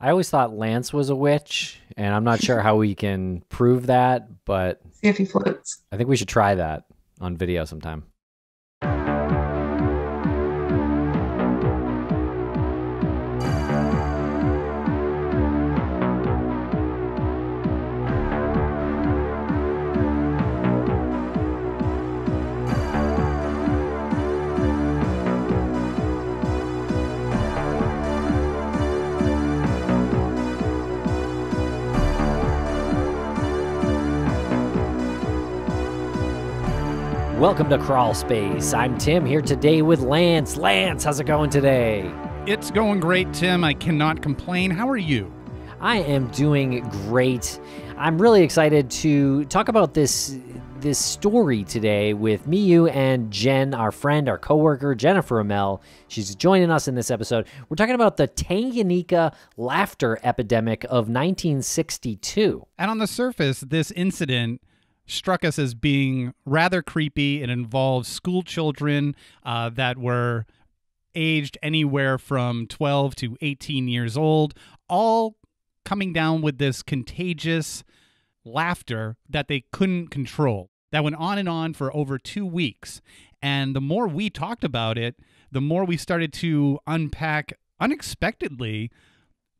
I always thought Lance was a witch, and I'm not sure how we can prove that, but See if he floats. I think we should try that on video sometime. Welcome to Crawlspace. I'm Tim here today with Lance. Lance, how's it going today? It's going great, Tim. I cannot complain. How are you? I am doing great. I'm really excited to talk about this story today with me, you, and Jen, our friend, our coworker, Jennifer Amell. She's joining us in this episode. We're talking about the Tanganyika Laughter Epidemic of 1962. And on the surface, this incident struck us as being rather creepy. It involves school children that were aged anywhere from 12 to 18 years old, all coming down with this contagious laughter that they couldn't control. That went on and on for over 2 weeks. And the more we talked about it, the more we started to unpack unexpectedly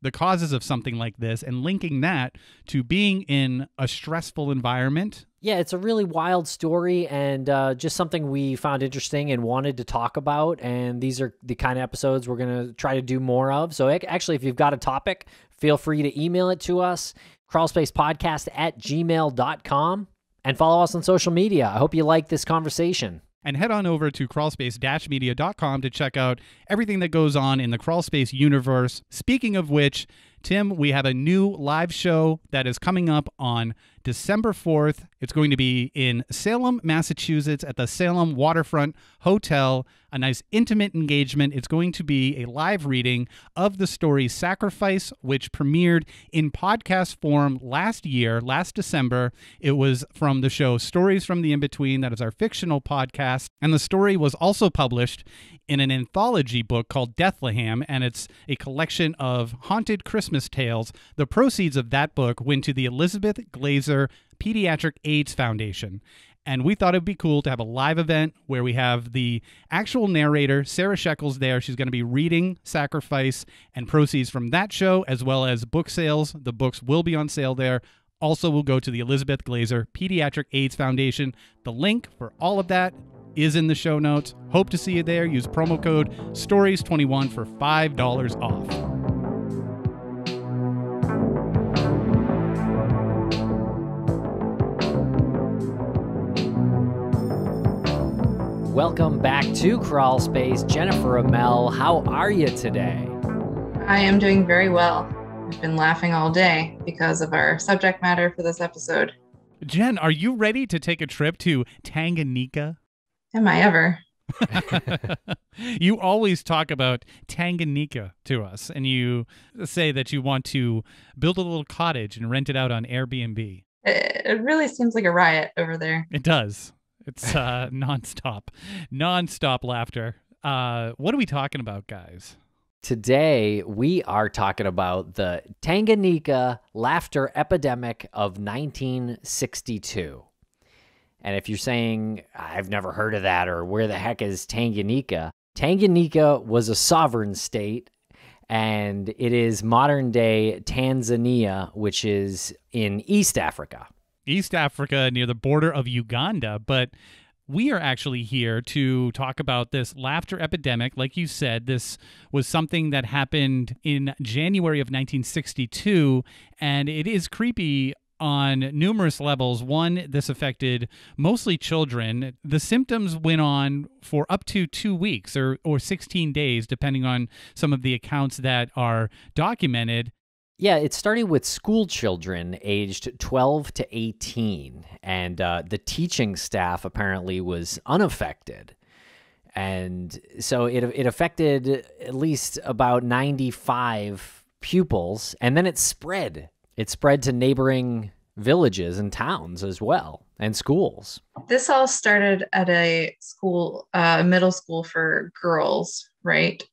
the causes of something like this and linking that to being in a stressful environment. Yeah, it's a really wild story and just something we found interesting and wanted to talk about. And these are the kind of episodes we're going to try to do more of. So actually, if you've got a topic, feel free to email it to us, crawlspacepodcast@gmail.com, and follow us on social media. I hope you like this conversation. And head on over to crawlspace-media.com to check out everything that goes on in the Crawlspace universe. Speaking of which, Tim, we have a new live show that is coming up on December 4th. It's going to be in Salem, Massachusetts at the Salem Waterfront Hotel. A nice intimate engagement. It's going to be a live reading of the story Sacrifice, which premiered in podcast form last December. It was from the show Stories from the In-Between. That is our fictional podcast. And the story was also published in an anthology book called Deathlehem, and it's a collection of haunted Christmas tales. The proceeds of that book went to the Elizabeth Glaser Pediatric AIDS Foundation. And we thought it'd be cool to have a live event where we have the actual narrator, Sarah Shekels, there. She's going to be reading Sacrifice, and proceeds from that show, as well as book sales. The books will be on sale there. Also will go to the Elizabeth Glaser Pediatric AIDS Foundation. The link for all of that is in the show notes. Hope to see you there. Use promo code STORIES21 for $5 off. Welcome back to Crawlspace. Jennifer Amell, how are you today? I am doing very well. I've been laughing all day because of our subject matter for this episode. Jen, are you ready to take a trip to Tanganyika? Am I ever? You always talk about Tanganyika to us, and you say that you want to build a little cottage and rent it out on Airbnb. It really seems like a riot over there. It does. It's nonstop laughter. What are we talking about, guys? Today, we are talking about the Tanganyika Laughter Epidemic of 1962. And if you're saying, I've never heard of that, or where the heck is Tanganyika? Tanganyika was a sovereign state, and it is modern-day Tanzania, which is in East Africa. East Africa, near the border of Uganda, but we are actually here to talk about this laughter epidemic. Like you said, this was something that happened in January of 1962, and it is creepy on numerous levels. One, this affected mostly children. The symptoms went on for up to 2 weeks or 16 days, depending on some of the accounts that are documented. Yeah, it started with school children aged 12 to 18, and the teaching staff apparently was unaffected. And so it affected at least about 95 pupils, and then it spread. It spread to neighboring villages and towns as well, and schools. This all started at a school, middle school for girls, right?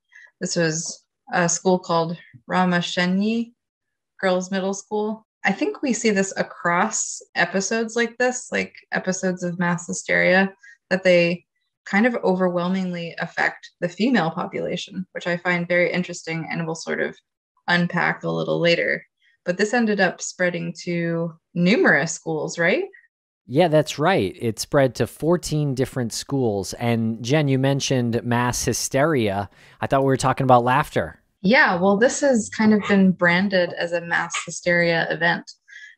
This was a school called Ramashenyi girls' middle school. I think we see this across episodes like this, like episodes of mass hysteria, that they kind of overwhelmingly affect the female population, which I find very interesting and will sort of unpack a little later. But this ended up spreading to numerous schools, right? Yeah, that's right. It spread to 14 different schools. And Jen, you mentioned mass hysteria. I thought we were talking about laughter. Yeah, well, this has kind of been branded as a mass hysteria event.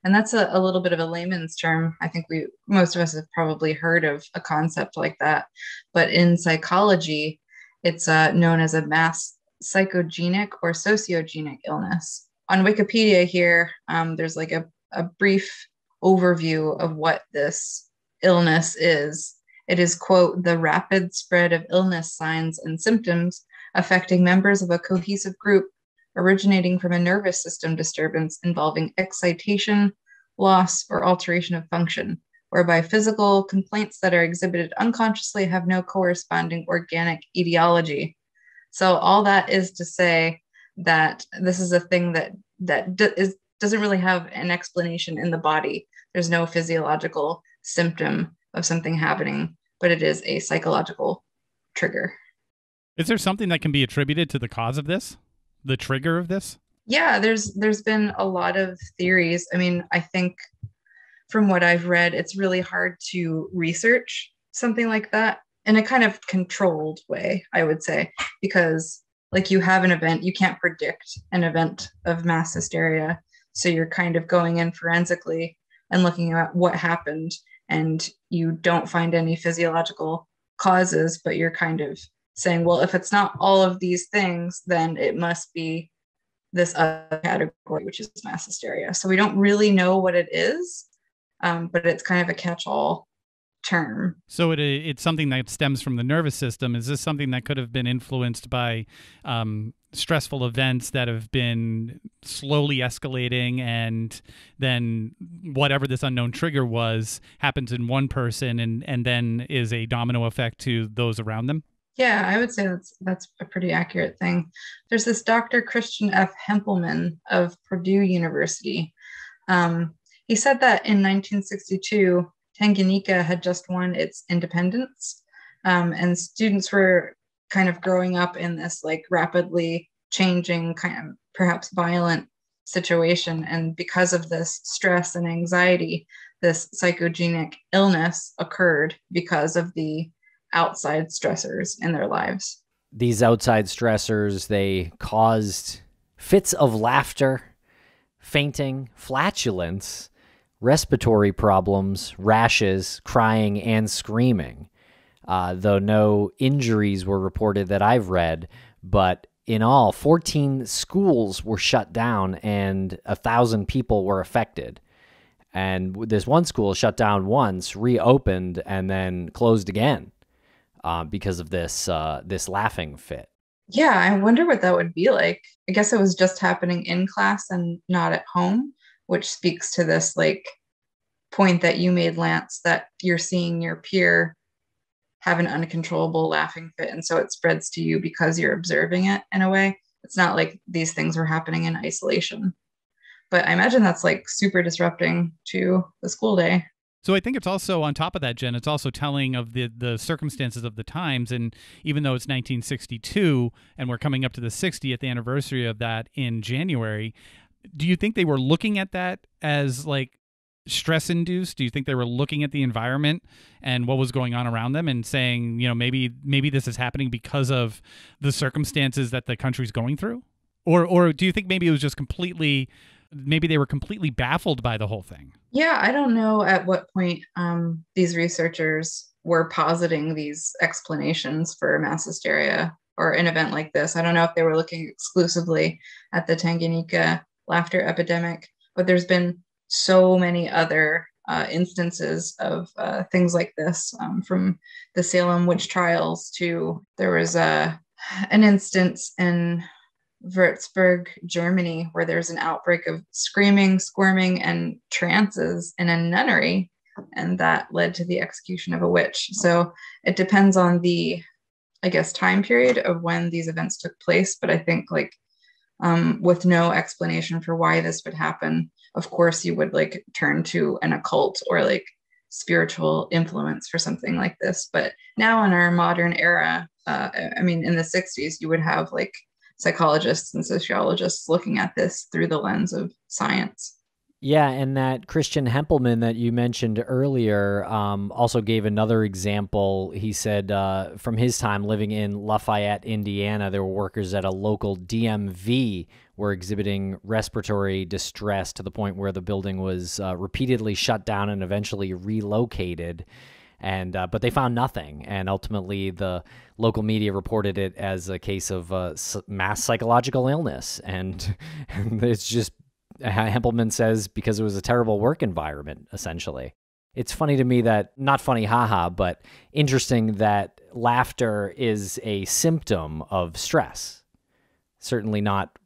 And that's a little bit of a layman's term. I think most of us have probably heard of a concept like that. But in psychology, it's known as a mass psychogenic or sociogenic illness. On Wikipedia here, there's like a brief overview of what this illness is. It is, quote, the rapid spread of illness signs and symptoms affecting members of a cohesive group originating from a nervous system disturbance involving excitation, loss, or alteration of function, whereby physical complaints that are exhibited unconsciously have no corresponding organic etiology. So all that is to say that this is a thing that doesn't really have an explanation in the body. There's no physiological symptom of something happening, but it is a psychological trigger. Is there something that can be attributed to the cause of this? The trigger of this? Yeah, there's been a lot of theories. I mean, I think from what I've read, it's really hard to research something like that in a kind of controlled way, I would say, because like you have an event, you can't predict an event of mass hysteria. So you're kind of going in forensically and looking at what happened, and you don't find any physiological causes, but you're kind of saying, well, if it's not all of these things, then it must be this other category, which is mass hysteria. So we don't really know what it is, but it's kind of a catch-all term. So it's something that stems from the nervous system. Is this something that could have been influenced by stressful events that have been slowly escalating, and then whatever this unknown trigger was happens in one person and then is a domino effect to those around them? Yeah, I would say that's a pretty accurate thing. There's this Dr. Christian F. Hempelman of Purdue University. He said that in 1962, Tanganyika had just won its independence, and students were kind of growing up in this like rapidly changing, kind of perhaps violent situation. And because of this stress and anxiety, this psychogenic illness occurred because of the outside stressors in their lives. These outside stressors, they caused fits of laughter, fainting, flatulence, respiratory problems, rashes, crying, and screaming. Though no injuries were reported that I've read, but in all, 14 schools were shut down and 1,000 people were affected. And this one school shut down once, reopened, and then closed again because of this laughing fit. Yeah, I wonder what that would be like. I guess it was just happening in class and not at home, which speaks to this like point that you made, Lance, that you're seeing your peer have an uncontrollable laughing fit, and so it spreads to you because you're observing it in a way. It's not like these things were happening in isolation. But I imagine that's like super disrupting to the school day. So I think it's also, on top of that, Jen, it's also telling of the circumstances of the times. And even though it's 1962 and we're coming up to the 60th anniversary of that in January, do you think they were looking at that as like stress induced? Do you think they were looking at the environment and what was going on around them and saying, you know, maybe this is happening because of the circumstances that the country's going through? Or do you think maybe it was just maybe they were completely baffled by the whole thing? Yeah, I don't know at what point these researchers were positing these explanations for mass hysteria or an event like this. I don't know if they were looking exclusively at the Tanganyika Laughter Epidemic, but there's been so many other instances of things like this, from the Salem witch trials to there was an instance in Würzburg, Germany, where there's an outbreak of screaming, squirming, and trances in a nunnery, and that led to the execution of a witch. So it depends on the, I guess, time period of when these events took place, but I think like with no explanation for why this would happen. Of course, you would like turn to an occult or like spiritual influence for something like this. But now in our modern era, I mean, in the 60s, you would have like psychologists and sociologists looking at this through the lens of science. Yeah, and that Christian Hempelman that you mentioned earlier also gave another example. He said from his time living in Lafayette, Indiana, there were workers at a local DMV were exhibiting respiratory distress to the point where the building was repeatedly shut down and eventually relocated. And but they found nothing, and ultimately the local media reported it as a case of mass psychological illness, and it's just Hempelman says because it was a terrible work environment, essentially. It's funny to me that, not funny, haha, but interesting that laughter is a symptom of stress. Certainly not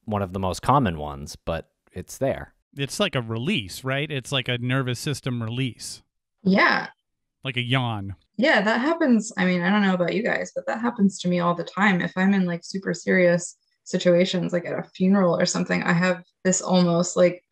one of the most common ones, but it's there. It's like a release, right? It's like a nervous system release. Yeah. Like a yawn. Yeah, that happens. I mean, I don't know about you guys, but that happens to me all the time. If I'm in like super serious situations, like at a funeral or something, I have this almost like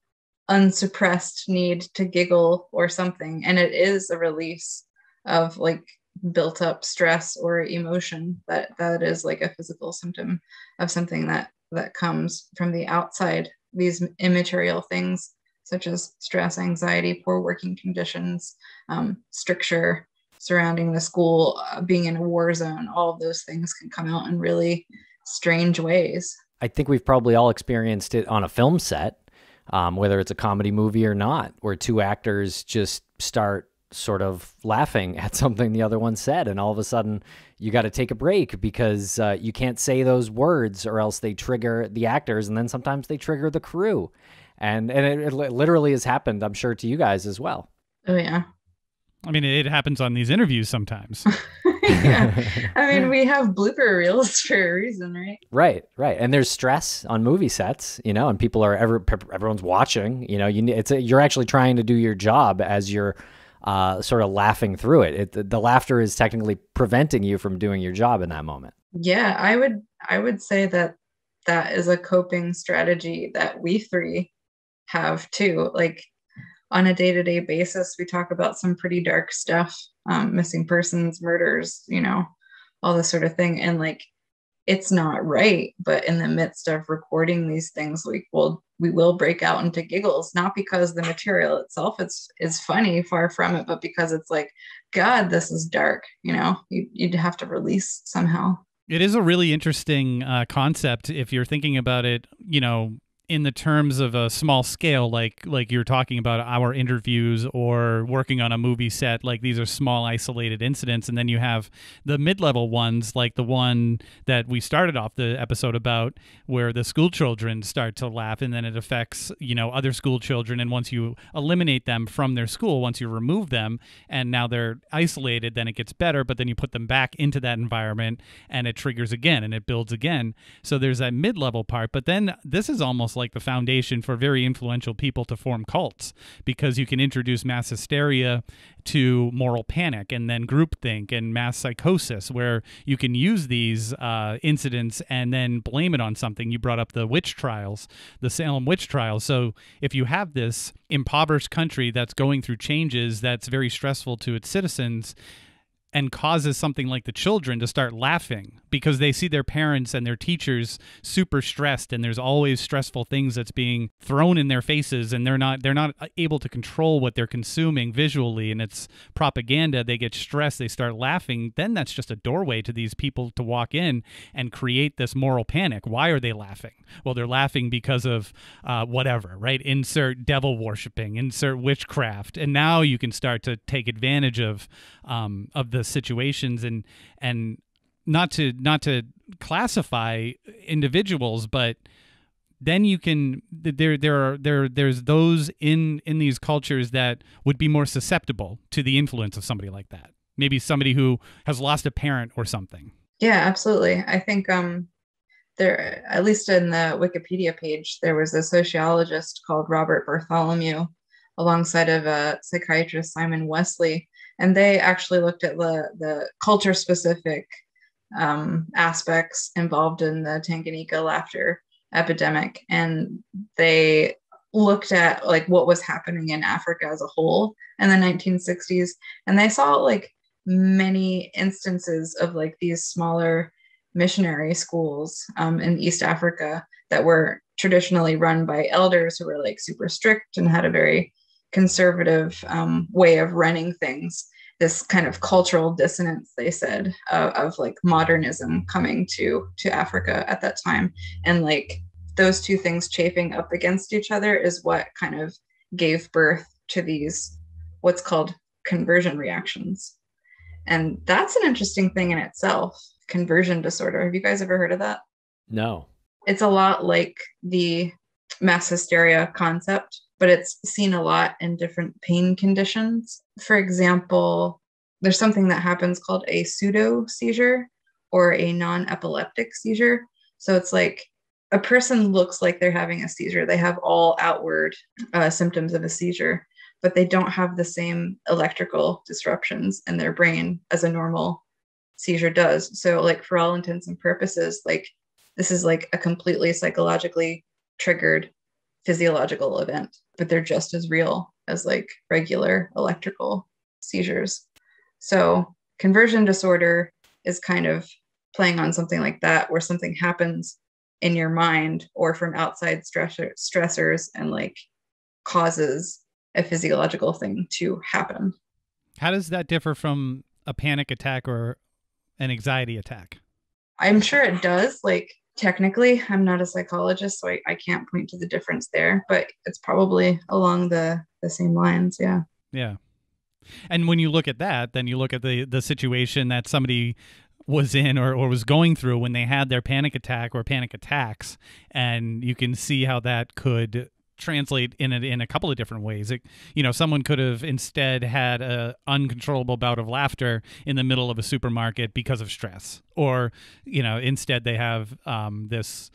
unsuppressed need to giggle or something. And it is a release of like built up stress or emotion that is like a physical symptom of something that comes from the outside, these immaterial things such as stress, anxiety, poor working conditions, stricture surrounding the school, being in a war zone. All of those things can come out in really strange ways. I think we've probably all experienced it on a film set, whether it's a comedy movie or not, where two actors just start sort of laughing at something the other one said, and all of a sudden you got to take a break because you can't say those words or else they trigger the actors, and then sometimes they trigger the crew. And it literally has happened, I'm sure, to you guys as well. Oh, yeah. I mean, it happens on these interviews sometimes. Yeah. I mean, we have blooper reels for a reason, right? Right. And there's stress on movie sets, and people are everyone's watching. You're actually trying to do your job as you're sort of laughing through it. The laughter is technically preventing you from doing your job in that moment. Yeah, I would say that is a coping strategy that we three have too. Like on a day-to-day basis, we talk about some pretty dark stuff, missing persons, murders, all this sort of thing. And like, it's not right. But in the midst of recording these things, we will break out into giggles, not because the material itself is funny, far from it, but because it's like, God, this is dark. You'd have to release somehow. It is a really interesting concept if you're thinking about it, in the terms of a small scale, like you're talking about our interviews or working on a movie set. Like these are small isolated incidents, and then you have the mid-level ones, like the one that we started off the episode about, where the school children start to laugh, and then it affects other school children. And once you eliminate them from their school, once you remove them, and now they're isolated, then it gets better. But then you put them back into that environment, and it triggers again, and it builds again. So there's that mid-level part. But then this is almost like the foundation for very influential people to form cults, because you can introduce mass hysteria to moral panic, and then groupthink and mass psychosis, where you can use these incidents and then blame it on something. You brought up the witch trials, the Salem witch trials. So if you have this impoverished country that's going through changes that's very stressful to its citizens, and causes something like the children to start laughing because they see their parents and their teachers super stressed, and there's always stressful things that's being thrown in their faces, and they're not able to control what they're consuming visually, and it's propaganda. They get stressed, they start laughing. Then that's just a doorway to these people to walk in and create this moral panic. Why are they laughing? Well, they're laughing because of whatever, right? Insert devil worshiping, insert witchcraft, and now you can start to take advantage of the situations and not to classify individuals, but then you can there's those in these cultures that would be more susceptible to the influence of somebody like that. Maybe somebody who has lost a parent or something. Yeah, absolutely. I think there, at least in the Wikipedia page, there was a sociologist called Robert Bartholomew alongside of psychiatrist Simon Wesley. And they actually looked at the culture-specific aspects involved in the Tanganyika Laughter epidemic, and they looked at like what was happening in Africa as a whole in the 1960s, and they saw like many instances of like these smaller missionary schools in East Africa that were traditionally run by elders who were like super strict and had a very conservative way of running things. This kind of cultural dissonance, they said, of like modernism coming to Africa at that time, and like those two things chafing up against each other is what kind of gave birth to these what's called conversion reactions. And that's an interesting thing in itself, conversion disorder. Have you guys ever heard of that? No. It's a lot like the mass hysteria concept, but it's seen a lot in different pain conditions. For example, there's something that happens called a pseudo seizure or a non-epileptic seizure. So it's like a person looks like they're having a seizure. They have all outward symptoms of a seizure, but they don't have the same electrical disruptions in their brain as a normal seizure does. So like for all intents and purposes, like this is like a completely psychologically triggered physiological event, but they're just as real as like regular electrical seizures. So conversion disorder is kind of playing on something like that, where something happens in your mind or from outside stressors and like causes a physiological thing to happen. How does that differ from a panic attack or an anxiety attack? I'm sure it does. Like technically, I'm not a psychologist, so I can't point to the difference there, but it's probably along the same lines. Yeah. Yeah. And when you look at that, then you look at the situation that somebody was in or was going through when they had their panic attack or panic attacks, and you can see how that could translate in a couple of different ways. Someone could have instead had a uncontrollable bout of laughter in the middle of a supermarket because of stress, or instead they have this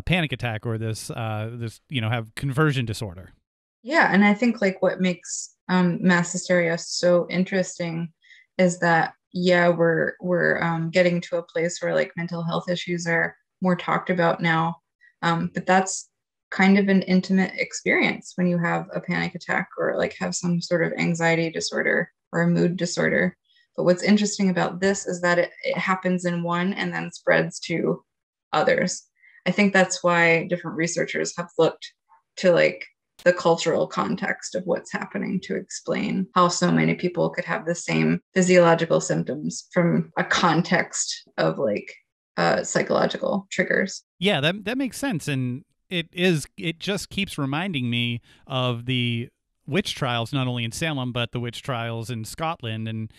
panic attack or this have conversion disorder. Yeah, and I think like what makes mass hysteria so interesting is that we're getting to a place where like mental health issues are more talked about now, but that's kind of an intimate experience when you have a panic attack or like have some sort of anxiety disorder or a mood disorder. But what's interesting about this is that it happens in one and then spreads to others. I think that's why different researchers have looked to like the cultural context of what's happening to explain how so many people could have the same physiological symptoms from a context of like psychological triggers. Yeah, that makes sense. And it just keeps reminding me of the witch trials, not only in Salem, but the witch trials in Scotland, and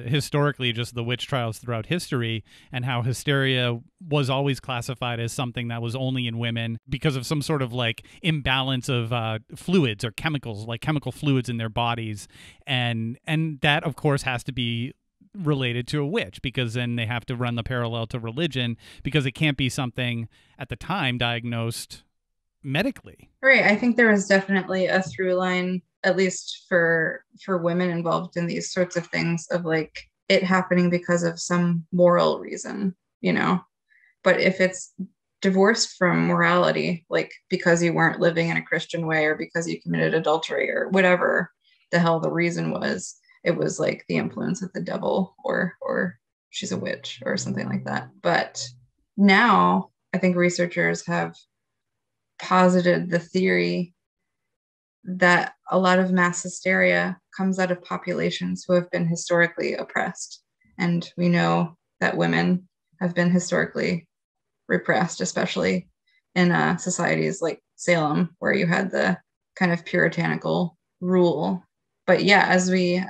historically just the witch trials throughout history, and how hysteria was always classified as something that was only in women because of some sort of like imbalance of fluids or chemicals, like chemical fluids in their bodies. And that, of course, has to be related to a witch, because then they have to run the parallel to religion, because it can't be something at the time diagnosed medically. Right. I think there was definitely a through line, at least for women involved in these sorts of things, of like it happening because of some moral reason, but if it's divorced from morality, like because you weren't living in a Christian way or because you committed adultery or whatever the hell the reason was, it was like the influence of the devil or she's a witch or something like that. But now I think researchers have posited the theory that a lot of mass hysteria comes out of populations who have been historically oppressed. And we know that women have been historically repressed, especially in societies like Salem, where you had the kind of puritanical rule. But yeah, as we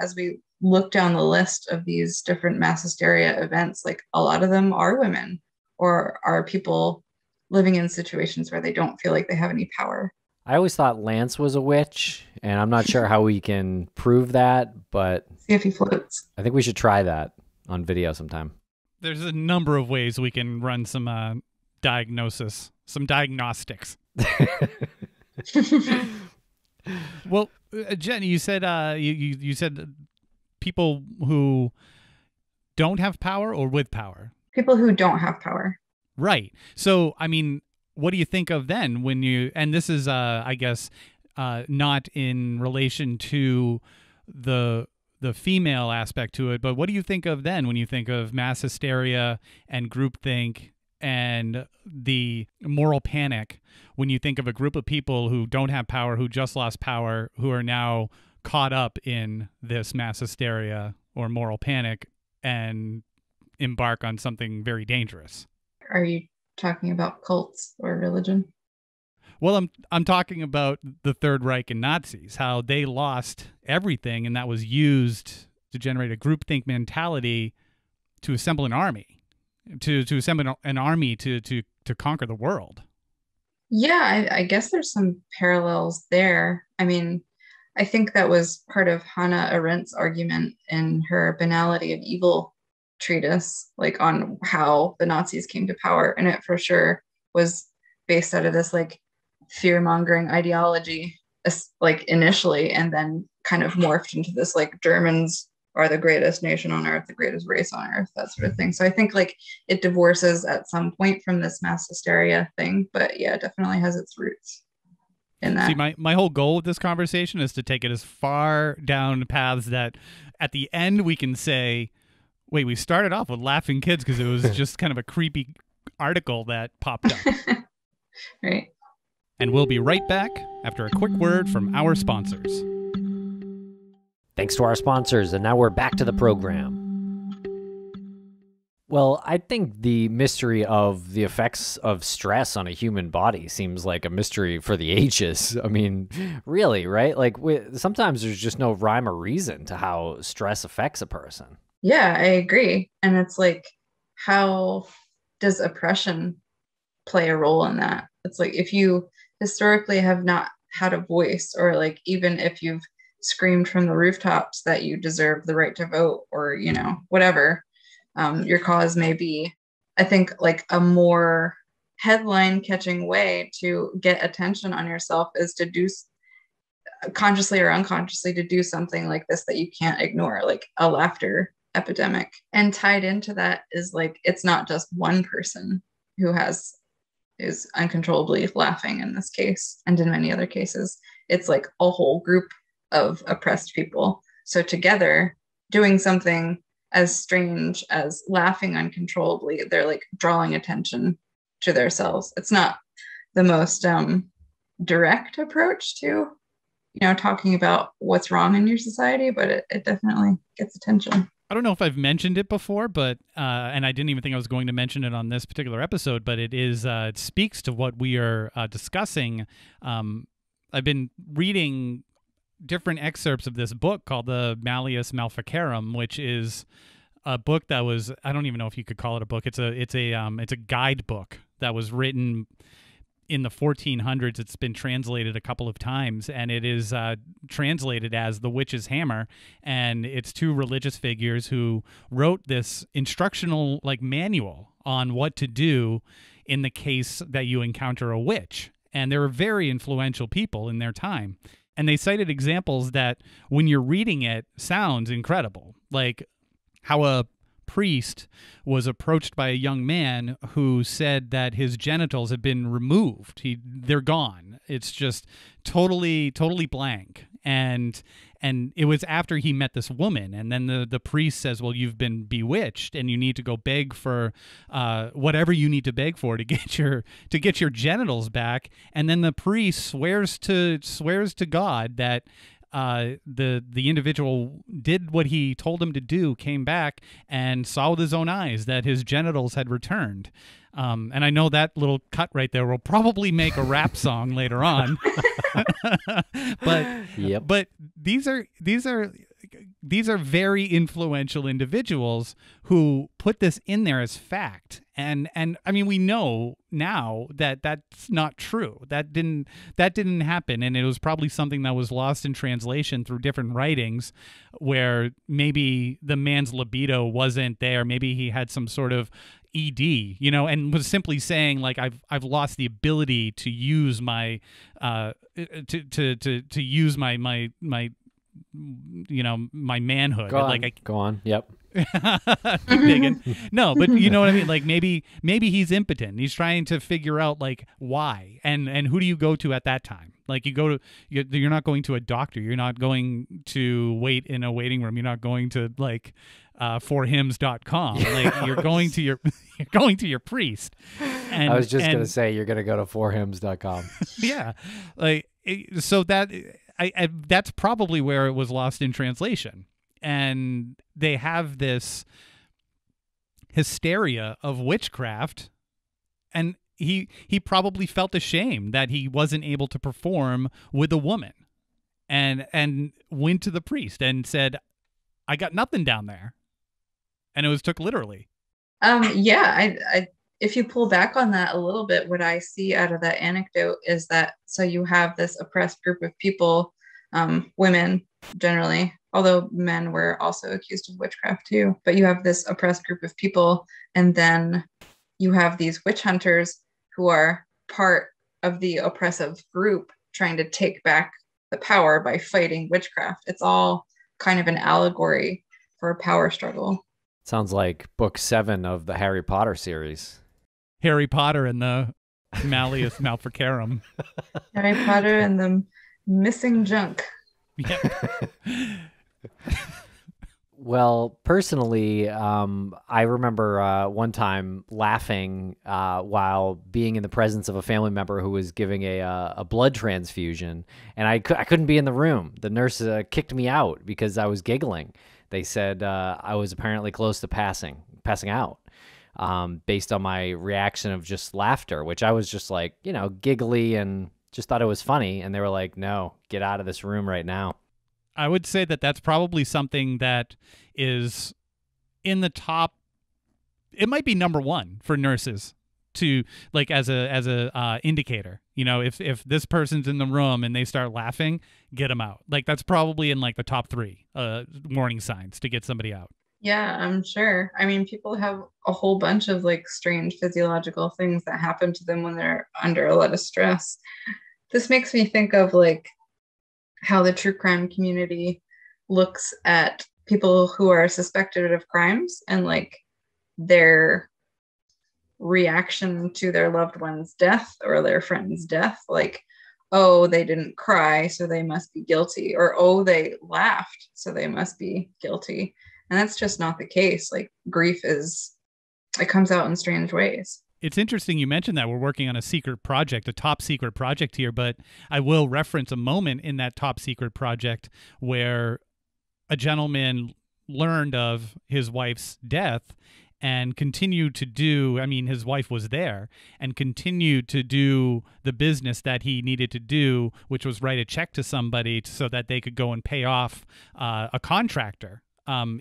look down the list of these different mass hysteria events, like a lot of them are women or are people living in situations where they don't feel like they have any power. I always thought Lance was a witch, and I'm not sure how we can prove that, but see if he floats. I think we should try that on video sometime. There's a number of ways we can run some diagnostics. Well, Jenny, you said you said people who don't have power or with power? People who don't have power. Right. So, I mean, what do you think of then when you, and this is, I guess, not in relation to the female aspect to it, but what do you think of then when you think of mass hysteria and groupthink and the moral panic, when you think of a group of people who don't have power, who just lost power, who are now caught up in this mass hysteria or moral panic and embark on something very dangerous? Are you talking about cults or religion? Well, I'm talking about the Third Reich and Nazis, how they lost everything, and that was used to generate a groupthink mentality to assemble an army, to assemble an army to conquer the world. Yeah, I guess there's some parallels there. I mean, I think that was part of Hannah Arendt's argument in her Banality of Evil treatise, like on how the Nazis came to power. And it for sure was based out of this like fear-mongering ideology, like initially, and then kind of morphed into this like Germans are the greatest nation on earth, the greatest race on earth, that sort of thing. So I think like it divorces at some point from this mass hysteria thing, but yeah, it definitely has its roots in that. See, my whole goal with this conversation is to take it as far down paths that at the end we can say, wait, we started off with laughing kids because it was just kind of a creepy article that popped up. Right. And we'll be right back after a quick word from our sponsors. Thanks to our sponsors, and now we're back to the program. Well, I think the mystery of the effects of stress on a human body seems like a mystery for the ages. I mean, really, right? Like, sometimes there's just no rhyme or reason to how stress affects a person. Yeah, I agree. And it's like, how does oppression play a role in that? It's like, if you historically have not had a voice, or like, even if you've screamed from the rooftops that you deserve the right to vote, or, you know, whatever your cause may be, I think like a more headline catching way to get attention on yourself is to do, consciously or unconsciously, to do something like this that you can't ignore, like a laughter epidemic. And tied into that is like, it's not just one person who is uncontrollably laughing in this case, and in many other cases. It's like a whole group of oppressed people. So together, doing something as strange as laughing uncontrollably, they're like drawing attention to themselves. It's not the most direct approach to, you know, talking about what's wrong in your society, but it definitely gets attention. I don't know if I've mentioned it before, but and I didn't even think I was going to mention it on this particular episode, but it speaks to what we are discussing. I've been reading different excerpts of this book called the Malleus Malphicurum, which is a book that was, I don't even know if you could call it a book. It's a guidebook that was written in the 1400s. It's been translated a couple of times, and it is translated as The Witch's Hammer. And it's two religious figures who wrote this instructional like manual on what to do in the case that you encounter a witch. And they were very influential people in their time. And they cited examples that, when you're reading it, sounds incredible. Like how a priest was approached by a young man who said that his genitals had been removed. They're gone. It's just totally blank. And it was after he met this woman, and then the priest says, well, you've been bewitched, and you need to go beg for whatever you need to beg for to get your genitals back. And then the priest swears to God that the individual did what he told him to do, came back and saw with his own eyes that his genitals had returned. And I know that little cut right there will probably make a rap song later on. But these are very influential individuals who put this in there as fact. And I mean, we know now that that's not true. That didn't happen, and it was probably something that was lost in translation through different writings, where maybe the man's libido wasn't there. Maybe he had some sort of ED, you know, and was simply saying like, I've lost the ability to use my to use my you know, my manhood. Go on. Yep. Keep digging. No, but you know what I mean? Like maybe he's impotent. He's trying to figure out like why and who do you go to at that time? Like you're not going to a doctor. You're not going to wait in a waiting room. You're not going to like forhims.com. Like you're going to your priest. And I was just going to say you're going to go to forhims.com. Yeah. Like so that I that's probably where it was lost in translation. And they have this hysteria of witchcraft, and he probably felt ashamed that he wasn't able to perform with a woman, and went to the priest and said, "I got nothing down there," and it was took literally. Yeah, I if you pull back on that a little bit, what I see out of that anecdote is that so you have this oppressed group of people, women generally, although men were also accused of witchcraft too, but you have this oppressed group of people, and then you have these witch hunters who are part of the oppressive group trying to take back the power by fighting witchcraft. It's all kind of an allegory for a power struggle. Sounds like book 7 of the Harry Potter series. Harry Potter and the Malleus Malphicurum. Harry Potter and the missing junk. Yeah. Well, personally, I remember one time laughing while being in the presence of a family member who was giving a blood transfusion, and I couldn't be in the room. The nurse kicked me out because I was giggling. They said I was apparently close to passing out, based on my reaction of just laughter, which I was just like, giggly and just thought it was funny. And they were like, "No, get out of this room right now." I would say that that's probably something that is in the top. It might be number one for nurses to like as a indicator. If this person's in the room and they start laughing, get them out. Like that's probably in like the top 3 warning signs to get somebody out. Yeah, I'm sure. I mean, people have a whole bunch of like strange physiological things that happen to them when they're under a lot of stress. This makes me think of like how the true crime community looks at people who are suspected of crimes and like their reaction to their loved one's death or their friend's death. Like, oh, they didn't cry, so they must be guilty. Or, oh, they laughed, so they must be guilty. And that's just not the case. Like grief it comes out in strange ways. It's interesting you mentioned that we're working on a secret project, a top secret project here, but I will reference a moment in that top secret project where a gentleman learned of his wife's death and continued to do, I mean, his wife was there and continued to do the business that he needed to do, which was write a check to somebody so that they could go and pay off a contractor.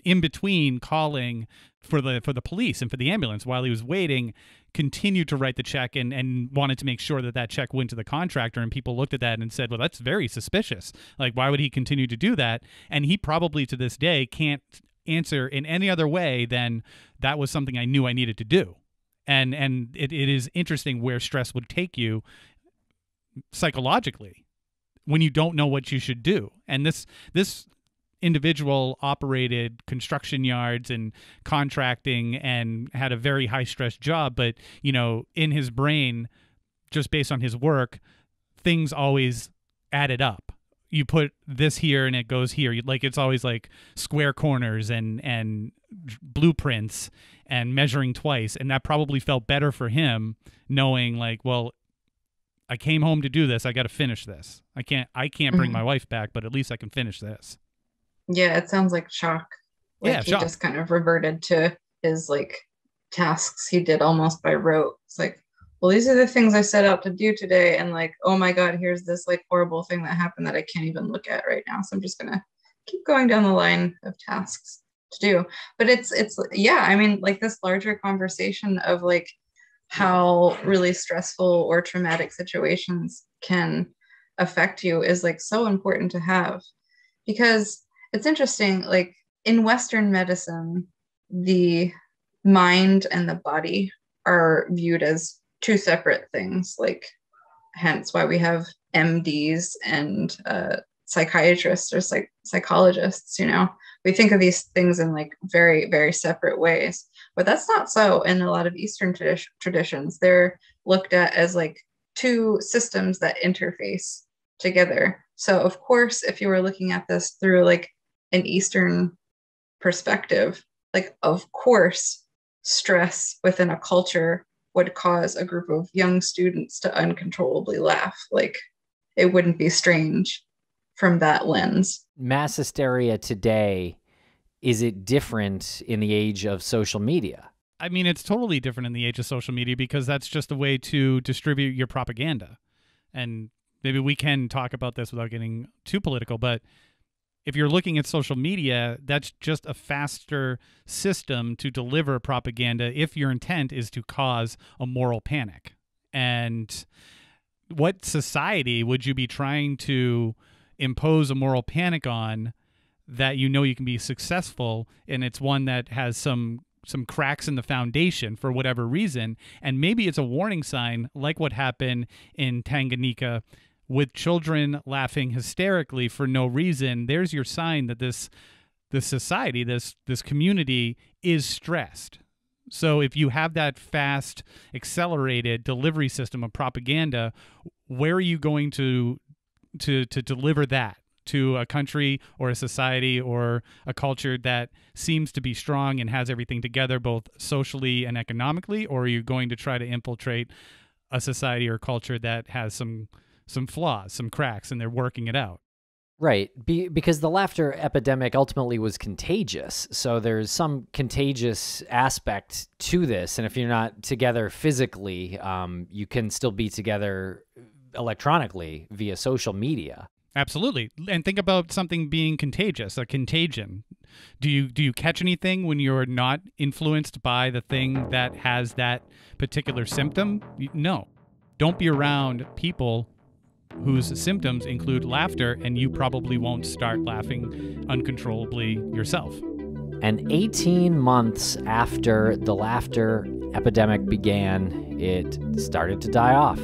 In between calling for the police and for the ambulance while he was waiting, continued to write the check and wanted to make sure that check went to the contractor. And people looked at that and said, well, that's very suspicious. Like, why would he continue to do that? And he probably to this day can't answer in any other way than that was something I knew I needed to do. And it is interesting where stress would take you psychologically when you don't know what you should do. And this individual operated construction yards and contracting and had a very high stress job, but in his brain, just based on his work, things always added up. You put this here and it goes here. Like it's always like square corners and blueprints and measuring twice, and that probably felt better for him knowing like, well, I came home to do this, I got to finish this. I can't bring my wife back, but at least I can finish this. Yeah, it sounds like shock. Like yeah, he shock. Just kind of reverted to his like tasks he did almost by rote. It's like, well, these are the things I set out to do today, and like, oh my God, here's this like horrible thing that happened that I can't even look at right now. So I'm just gonna keep going down the line of tasks to do. But it's yeah, I mean, like this larger conversation of like how really stressful or traumatic situations can affect you is like so important to have, because it's interesting, like in Western medicine, the mind and the body are viewed as two separate things, like hence why we have MDs and psychiatrists or psychologists. We think of these things in like very, very separate ways, but that's not so in a lot of Eastern traditions. They're looked at as like two systems that interface together. So of course, if you were looking at this through like an Eastern perspective, like of course, stress within a culture would cause a group of young students to uncontrollably laugh. Like it wouldn't be strange from that lens. Mass hysteria today, is it different in the age of social media? I mean, it's totally different in the age of social media because that's just a way to distribute your propaganda. And maybe we can talk about this without getting too political, but if you're looking at social media, that's just a faster system to deliver propaganda if your intent is to cause a moral panic. And what society would you be trying to impose a moral panic on that you know you can be successful, and it's one that has some cracks in the foundation for whatever reason, and maybe it's a warning sign like what happened in Tanganyika with children laughing hysterically for no reason. There's your sign that this society, this community is stressed. So if you have that fast, accelerated delivery system of propaganda, where are you going to deliver that to a country or a society or a culture that seems to be strong and has everything together both socially and economically? Or are you going to try to infiltrate a society or culture that has some flaws, some cracks, and they're working it out? Right, because the laughter epidemic ultimately was contagious. So there's some contagious aspect to this. And if you're not together physically, you can still be together electronically via social media. Absolutely. And think about something being contagious, a contagion. Do you catch anything when you're not influenced by the thing that has that particular symptom? No. Don't be around people whose symptoms include laughter, and you probably won't start laughing uncontrollably yourself. And 18 months after the laughter epidemic began, it started to die off.